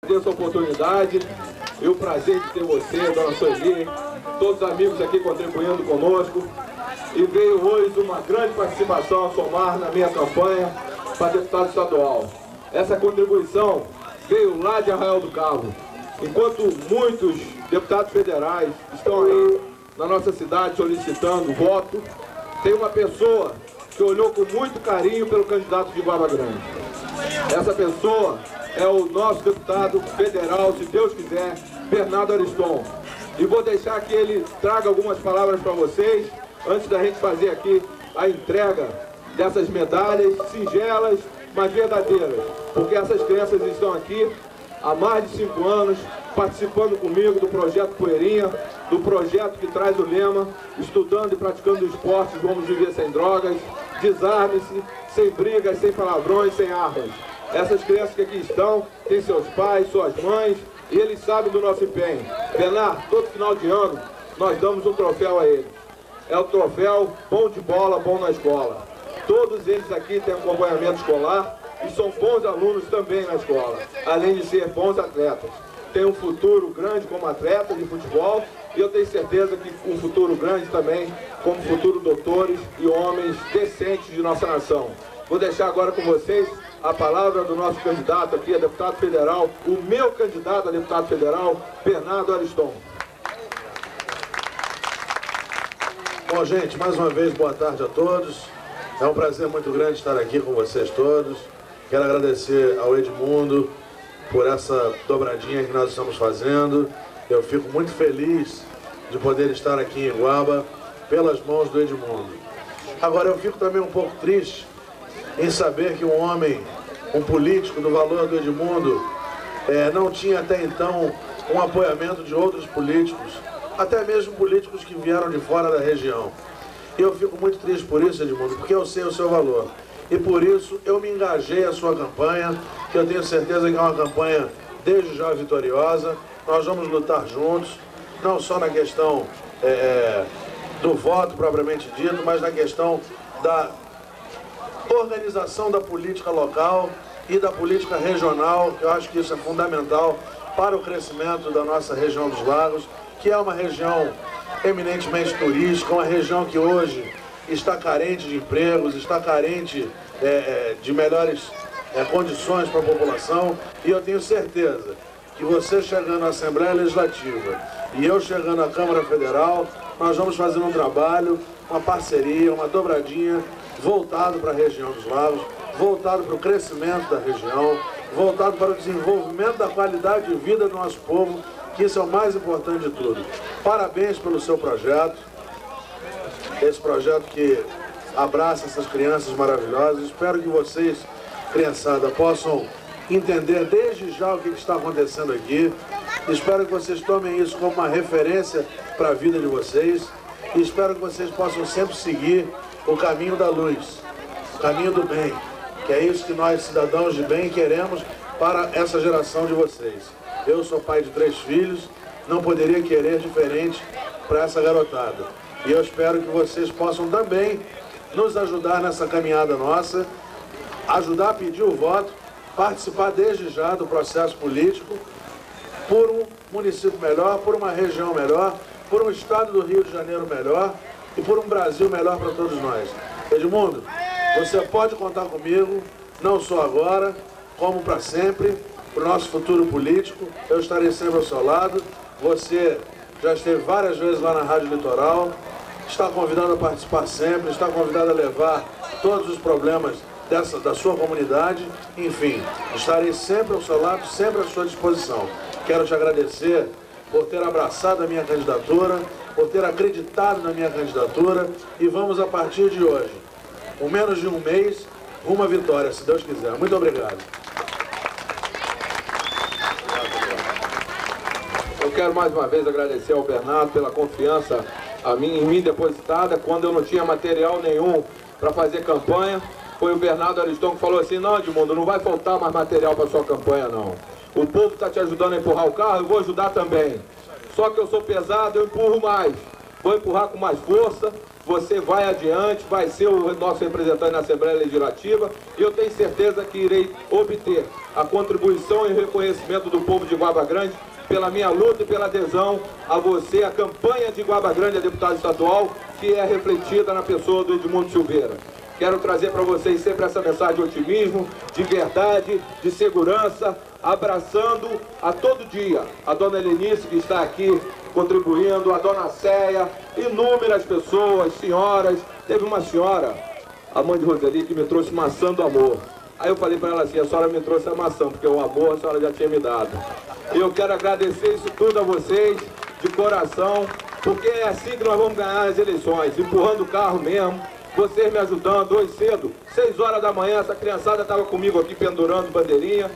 Agradeço a oportunidade e o prazer de ter você, dona Sueli, todos os amigos aqui contribuindo conosco. E veio hoje uma grande participação a somar na minha campanha para deputado estadual. Essa contribuição veio lá de Arraial do Cabo. Enquanto muitos deputados federais estão aí na nossa cidade solicitando voto, tem uma pessoa que olhou com muito carinho pelo candidato de Guaba Grande. Essa pessoa é o nosso deputado federal, se Deus quiser, Bernardo Ariston. E vou deixar que ele traga algumas palavras para vocês, antes da gente fazer aqui a entrega dessas medalhas singelas, mas verdadeiras. Porque essas crianças estão aqui há mais de 5 anos, participando comigo do projeto Poeirinha, do projeto que traz o lema, estudando e praticando esportes, vamos viver sem drogas, desarme-se, sem brigas, sem palavrões, sem armas. Essas crianças que aqui estão, têm seus pais, suas mães, e eles sabem do nosso empenho. Bernardo, todo final de ano, nós damos um troféu a eles. É o troféu Bom de Bola, Bom na Escola. Todos eles aqui têm acompanhamento escolar e são bons alunos também na escola, além de ser bons atletas. Tem um futuro grande como atleta de futebol e eu tenho certeza que um futuro grande também como futuro doutores e homens decentes de nossa nação. Vou deixar agora com vocês a palavra do nosso candidato aqui a deputado federal, o meu candidato a deputado federal, Bernardo Ariston. Bom, gente, mais uma vez, boa tarde a todos. É um prazer muito grande estar aqui com vocês todos. Quero agradecer ao Edmundo por essa dobradinha que nós estamos fazendo. Eu fico muito feliz de poder estar aqui em Iguaba pelas mãos do Edmundo. Agora, eu fico também um pouco triste em saber que um homem, um político do valor do Edmundo, não tinha até então um apoiamento de outros políticos, até mesmo políticos que vieram de fora da região. E eu fico muito triste por isso, Edmundo, porque eu sei o seu valor. E por isso eu me engajei a sua campanha, que eu tenho certeza que é uma campanha desde já vitoriosa. Nós vamos lutar juntos, não só na questão do voto propriamente dito, mas na questão da organização da política local e da política regional. Eu acho que isso é fundamental para o crescimento da nossa região dos lagos, que é uma região eminentemente turística, uma região que hoje está carente de empregos, está carente de melhores condições para a população, e eu tenho certeza que você chegando à Assembleia Legislativa e eu chegando à Câmara Federal, nós vamos fazer um trabalho, uma parceria, uma dobradinha voltado para a região dos lagos, voltado para o crescimento da região, voltado para o desenvolvimento da qualidade de vida do nosso povo, que isso é o mais importante de tudo. Parabéns pelo seu projeto, esse projeto que abraça essas crianças maravilhosas. Espero que vocês, criançada, possam entender desde já o que está acontecendo aqui. Espero que vocês tomem isso como uma referência para a vida de vocês e espero que vocês possam sempre seguir o caminho da luz, o caminho do bem, que é isso que nós, cidadãos de bem, queremos para essa geração de vocês. Eu sou pai de 3 filhos, não poderia querer diferente para essa garotada. E eu espero que vocês possam também nos ajudar nessa caminhada nossa, ajudar a pedir o voto, participar desde já do processo político, por um município melhor, por uma região melhor, por um estado do Rio de Janeiro melhor e por um Brasil melhor para todos nós. Edmundo, você pode contar comigo, não só agora, como para sempre, para o nosso futuro político. Eu estarei sempre ao seu lado. Você já esteve várias vezes lá na Rádio Litoral, está convidado a participar sempre, está convidado a levar todos os problemas da sua comunidade. Enfim, estarei sempre ao seu lado, sempre à sua disposição. Quero te agradecer por ter abraçado a minha candidatura, por ter acreditado na minha candidatura, e vamos, a partir de hoje, com menos de um mês, rumo à vitória, se Deus quiser. Muito obrigado. Eu quero mais uma vez agradecer ao Bernardo pela confiança em mim depositada, quando eu não tinha material nenhum para fazer campanha. Foi o Bernardo Ariston que falou assim: não, Edmundo, não vai faltar mais material para sua campanha, não. O povo está te ajudando a empurrar o carro, eu vou ajudar também. Só que eu sou pesado, eu empurro mais. Vou empurrar com mais força você vai adiante, vai ser o nosso representante na Assembleia Legislativa e eu tenho certeza que irei obter a contribuição e reconhecimento do povo de Guaba Grande pela minha luta e pela adesão a você, a campanha de Guaba Grande a deputado estadual, que é refletida na pessoa do Edmundo Silveira. Quero trazer para vocês sempre essa mensagem de otimismo, de verdade, de segurança, abraçando a todo dia a dona Helenice, que está aqui contribuindo, a dona Céia, inúmeras pessoas, senhoras. Teve uma senhora, a mãe de Roseli, que me trouxe maçã do amor. Aí eu falei para ela assim, a senhora me trouxe a maçã, porque o amor a senhora já tinha me dado. E eu quero agradecer isso tudo a vocês, de coração, porque é assim que nós vamos ganhar as eleições, empurrando o carro mesmo, vocês me ajudando. Hoje cedo, 6 horas da manhã, essa criançada estava comigo aqui pendurando bandeirinha,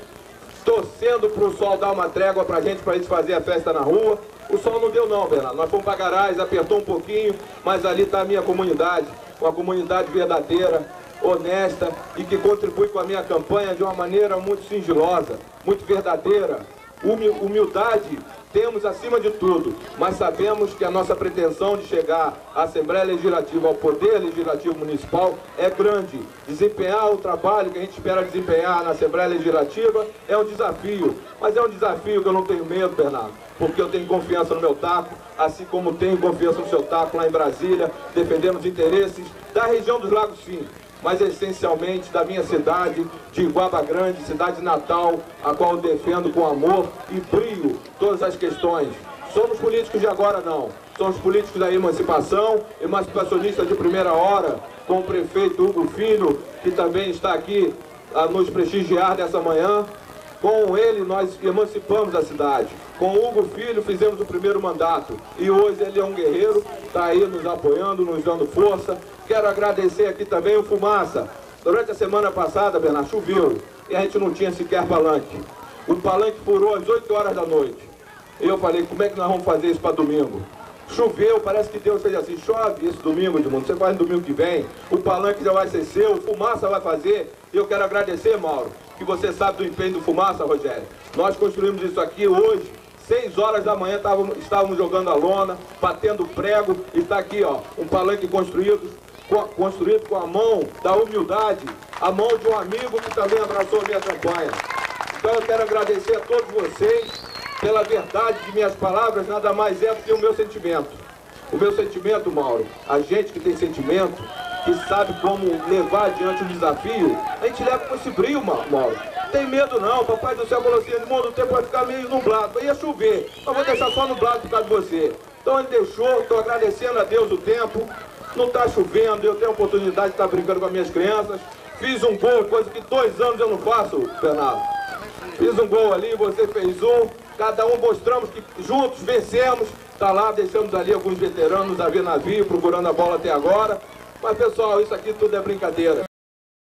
torcendo para o sol dar uma trégua para a gente fazer a festa na rua. O sol não deu não, Bernardo. Nós fomos para Garais, apertou um pouquinho, mas ali está a minha comunidade, uma comunidade verdadeira, honesta e que contribui com a minha campanha de uma maneira muito sigilosa, muito verdadeira. Humildade temos acima de tudo, mas sabemos que a nossa pretensão de chegar à Assembleia Legislativa, ao Poder Legislativo Municipal, é grande. Desempenhar o trabalho que a gente espera desempenhar na Assembleia Legislativa é um desafio, mas é um desafio que eu não tenho medo, Bernardo, porque eu tenho confiança no meu taco, assim como tenho confiança no seu taco lá em Brasília, defendendo os interesses da região dos Lagos, sim, mas essencialmente da minha cidade, de Guaba Grande, cidade natal, a qual eu defendo com amor e brio todas as questões. Somos políticos de agora não, somos políticos da emancipação, emancipacionistas de primeira hora, com o prefeito Hugo Filho, que também está aqui a nos prestigiar dessa manhã. Com ele nós emancipamos a cidade. Com o Hugo Filho fizemos o primeiro mandato. E hoje ele é um guerreiro, está aí nos apoiando, nos dando força. Quero agradecer aqui também o Fumaça. Durante a semana passada, Bernardo, choveu e a gente não tinha sequer palanque. O palanque furou às 8 horas da noite. E eu falei, como é que nós vamos fazer isso para domingo? Choveu, parece que Deus fez assim, chove esse domingo, Edmundo, você faz no domingo que vem, o palanque já vai ser seu, o Fumaça vai fazer. E eu quero agradecer, Mauro, que você sabe do empenho do Fumaça, Rogério. Nós construímos isso aqui hoje, 6 horas da manhã estávamos jogando a lona, batendo prego, e está aqui, ó, um palanque construído com a mão da humildade, a mão de um amigo que também abraçou a minha campanha. Então eu quero agradecer a todos vocês pela verdade de minhas palavras, nada mais é do que o meu sentimento. O meu sentimento, Mauro, a gente que tem sentimento, que sabe como levar adiante o desafio, a gente leva com esse brilho, Mauro. Tem medo não, Papai do Céu falou assim, Edmundo, o tempo vai ficar meio nublado, ia chover, mas vou deixar só nublado por causa de você. Então ele deixou, estou agradecendo a Deus o tempo, não está chovendo, eu tenho a oportunidade de estar brincando com as minhas crianças, fiz um gol, coisa que 2 anos eu não faço, Bernardo. Fiz um gol ali, você fez um, cada um mostramos que juntos vencemos, está lá, deixamos ali alguns veteranos a ver navio, procurando a bola até agora, mas pessoal, isso aqui tudo é brincadeira.